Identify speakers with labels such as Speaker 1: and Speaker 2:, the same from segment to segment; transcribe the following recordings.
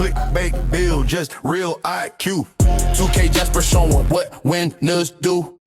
Speaker 1: click, bake, build, just real IQ. 2K Jasper showing what winners do.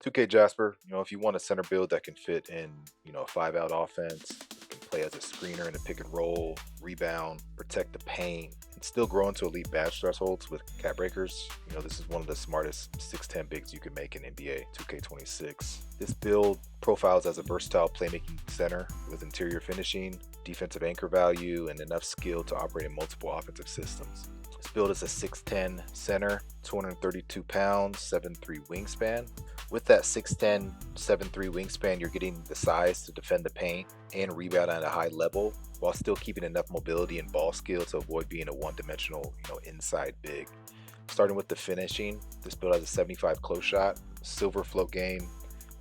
Speaker 2: 2K Jasper, if you want a center build that can fit in, a 5-out offense, can play as a screener in a pick and roll, rebound, protect the paint, and still grow into elite badge thresholds with cap breakers, this is one of the smartest 6'10 bigs you can make in NBA 2K26. This build profiles as a versatile playmaking center with interior finishing, defensive anchor value, and enough skill to operate in multiple offensive systems. This build is a 6'10 center, 232 pounds, 7'3 wingspan. With that 6'10, 7'3 wingspan, you're getting the size to defend the paint and rebound at a high level, while still keeping enough mobility and ball skill to avoid being a one-dimensional, inside big. Starting with the finishing, this build has a 75 close shot, silver float game,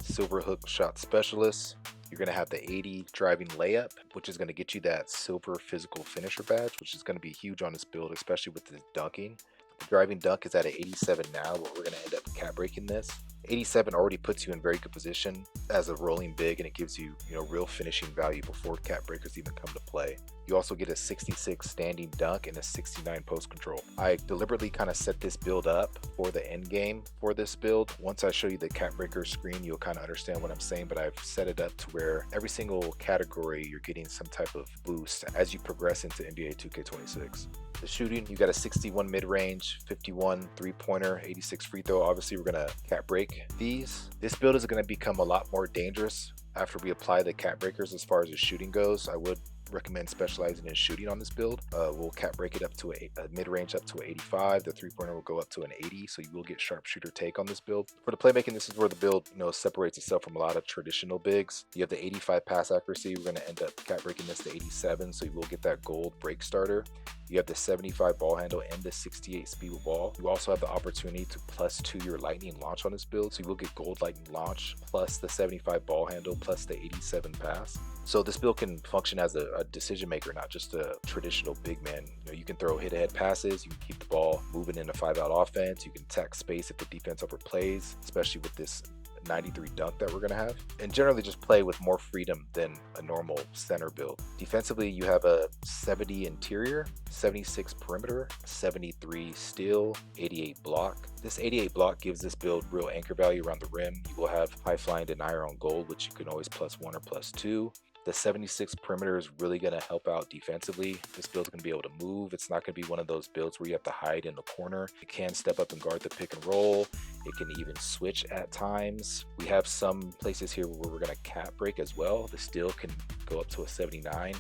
Speaker 2: silver hook shot specialist. You're going to have the 80 driving layup, which is going to get you that silver physical finisher badge, which is going to be huge on this build, especially with the dunking. The driving dunk is at an 87 now, but we're going to end up cap breaking this. 87 already puts you in very good position as a rolling big, and it gives you, real finishing value before cap breakers even come to play. You also get a 66 standing dunk and a 69 post control. I deliberately kind of set this build up for the end game for this build. Once I show you the cap breaker screen, you'll kind of understand what I'm saying, but I've set it up to where every single category you're getting some type of boost as you progress into NBA 2K26. The shooting, you got a 61 mid-range, 51 three-pointer, 86 free throw. Obviously, we're going to cap break these. This build is going to become a lot more dangerous after we apply the cap breakers as far as the shooting goes. I would recommend specializing in shooting on this build. We'll cap break it up to a mid-range up to an 85. The three-pointer will go up to an 80, so you will get sharpshooter take on this build. For the playmaking, this is where the build separates itself from a lot of traditional bigs. You have the 85 pass accuracy. We're going to end up cap breaking this to 87, so you will get that gold break starter. You have the 75 ball handle and the 68 speed with ball. You also have the opportunity to +2 your lightning launch on this build, so you will get gold lightning launch plus the 75 ball handle plus the 87 pass. So this build can function as a decision maker, not just a traditional big man. You can throw hit-ahead passes, you can keep the ball moving in a 5-out offense, you can attack space if the defense overplays, especially with this 93 dunk that we're going to have, and generally just play with more freedom than a normal center build. Defensively, you have a 70 interior, 76 perimeter, 73 steal, 88 block. This 88 block gives this build real anchor value around the rim. You will have high flying denier on gold, which you can always +1 or +2. The 76 perimeter is really going to help out defensively. This build's going to be able to move. It's not going to be one of those builds where you have to hide in the corner. It can step up and guard the pick and roll. It can even switch at times. We have some places here where we're going to cap break as well. The steal can go up to a 79.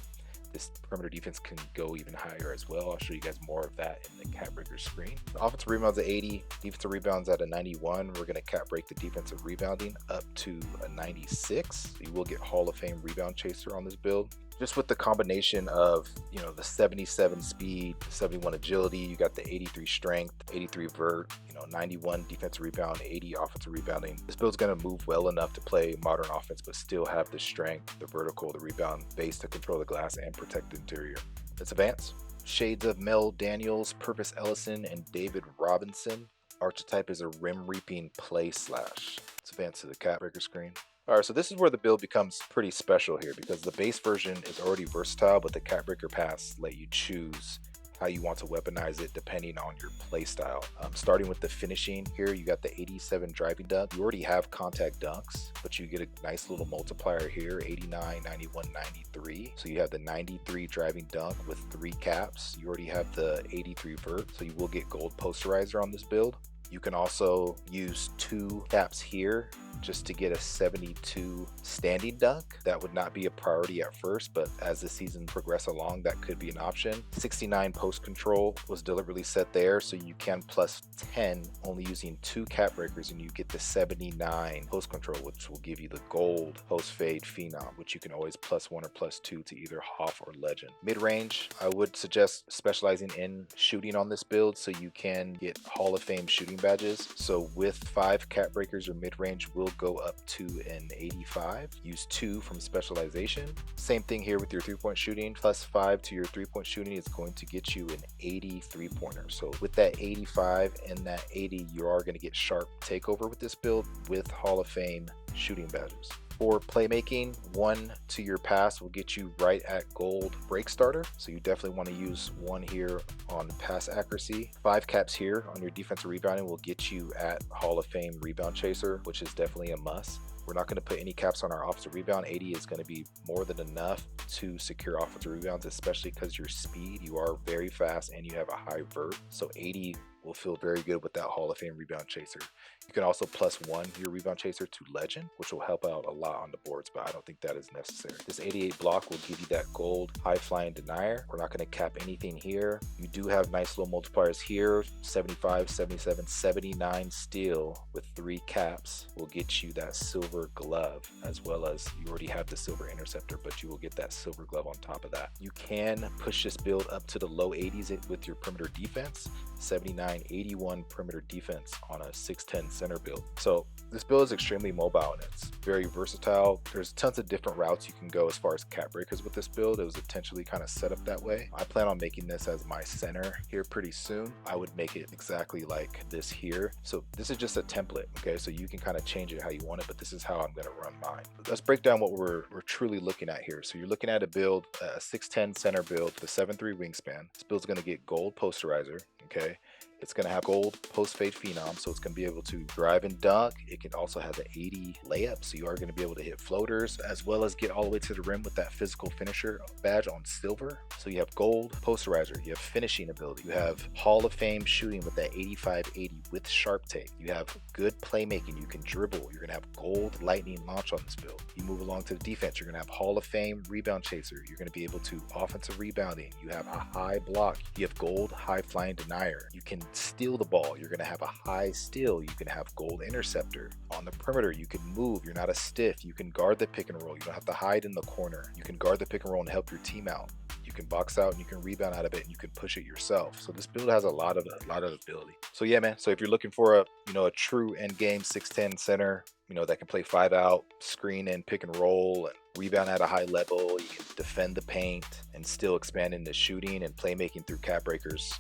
Speaker 2: This perimeter defense can go even higher as well. I'll show you guys more of that in the cap breaker screen. The offensive rebounds at 80, defensive rebounds at a 91. We're going to cap break the defensive rebounding up to a 96. You will get Hall of Fame rebound chaser on this build. Just with the combination of, the 77 speed, 71 agility, you got the 83 strength, 83 vert, 91 defensive rebound, 80 offensive rebounding. This build's going to move well enough to play modern offense, but still have the strength, the vertical, the rebound base to control the glass and protect the interior. Let's advance. Shades of Mel Daniels, Purvis Ellison, and David Robinson. Archetype is a rim reaping play slash. Let's advance to the cap breaker screen. Alright, so this is where the build becomes pretty special here, because the base version is already versatile, but the cap breaker pass let you choose how you want to weaponize it depending on your play style. Starting with the finishing here, you got the 87 driving dunk. You already have contact dunks, but you get a nice little multiplier here, 89, 91, 93. So you have the 93 driving dunk with 3 caps. You already have the 83 vert, so you will get gold posterizer on this build. You can also use 2 caps here just to get a 72 standing dunk. That would not be a priority at first, but as the season progresses along, that could be an option. 69 post control was deliberately set there, so you can +10 only using 2 cap breakers, and you get the 79 post control, which will give you the gold post fade phenom, which you can always +1 or +2 to either Hoff or Legend. Mid range, I would suggest specializing in shooting on this build so you can get Hall of Fame shooting badges. So with 5 cap breakers, your mid range will go up to an 85. Use 2 from specialization. Same thing here with your 3-point shooting. +5 to your 3-point shooting is going to get you an 80 3-pointer. So with that 85 and that 80, you are going to get sharp takeover with this build with Hall of Fame shooting badges. For playmaking, 1 to your pass will get you right at gold break starter. So you definitely want to use 1 here on pass accuracy. 5 caps here on your defensive rebounding will get you at Hall of Fame rebound chaser, which is definitely a must. We're not going to put any caps on our offensive rebound. 80 is going to be more than enough to secure offensive rebounds, especially because your speed, you are very fast and you have a high vert. So 80 will feel very good with that Hall of Fame rebound chaser. You can also +1 your rebound chaser to legend, which will help out a lot on the boards, but I don't think that is necessary. This 88 block will give you that gold high flying denier. We're not going to cap anything here. You do have nice little multipliers here, 75, 77, 79 steel with 3 caps will get you that silver glove, as well as you already have the silver interceptor, but you will get that silver glove on top of that. You can push this build up to the low 80s with your perimeter defense, 79, 81 perimeter defense on a 6'10 center build. So this build is extremely mobile and it's very versatile. There's tons of different routes you can go as far as cap breakers with this build. It was intentionally kind of set up that way. I plan on making this as my center here pretty soon. I would make it exactly like this here. So this is just a template, okay? So you can kind of change it how you want it, but this is how I'm gonna run mine. Let's break down what we're truly looking at here. So you're looking at a build, a 6'10 center build with a 7'3 wingspan. This build's gonna get gold posterizer, okay? It's going to have gold post fade phenom, so it's going to be able to drive and dunk. It can also have the 80 layup, so you are going to be able to hit floaters as well as get all the way to the rim with that physical finisher badge on silver. So you have gold posterizer, you have finishing ability, you have Hall of Fame shooting with that 85-80 with sharp take, you have good playmaking, you can dribble, you're going to have gold lightning launch on this build. You move along to the defense, you're going to have Hall of Fame rebound chaser, you're going to be able to offensive rebounding, you have a high block, you have gold high flying denier, you can steal the ball, you're going to have a high steal, you can have gold interceptor. On the perimeter, you can move, you're not a stiff, you can guard the pick and roll, you don't have to hide in the corner, you can guard the pick and roll and help your team out, you can box out and you can rebound out of it and you can push it yourself. So this build has a lot of ability. So yeah, man, so if you're looking for a true end game 6'10 center, that can play 5 out, screen and pick and roll and rebound at a high level, you can defend the paint and still expand into shooting and playmaking through cap breakers.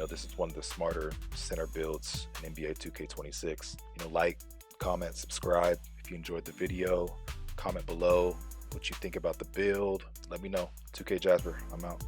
Speaker 2: This is one of the smarter center builds in NBA 2K26. Like, comment, subscribe. If you enjoyed the video, comment below what you think about the build. Let me know. 2K Jasper, I'm out.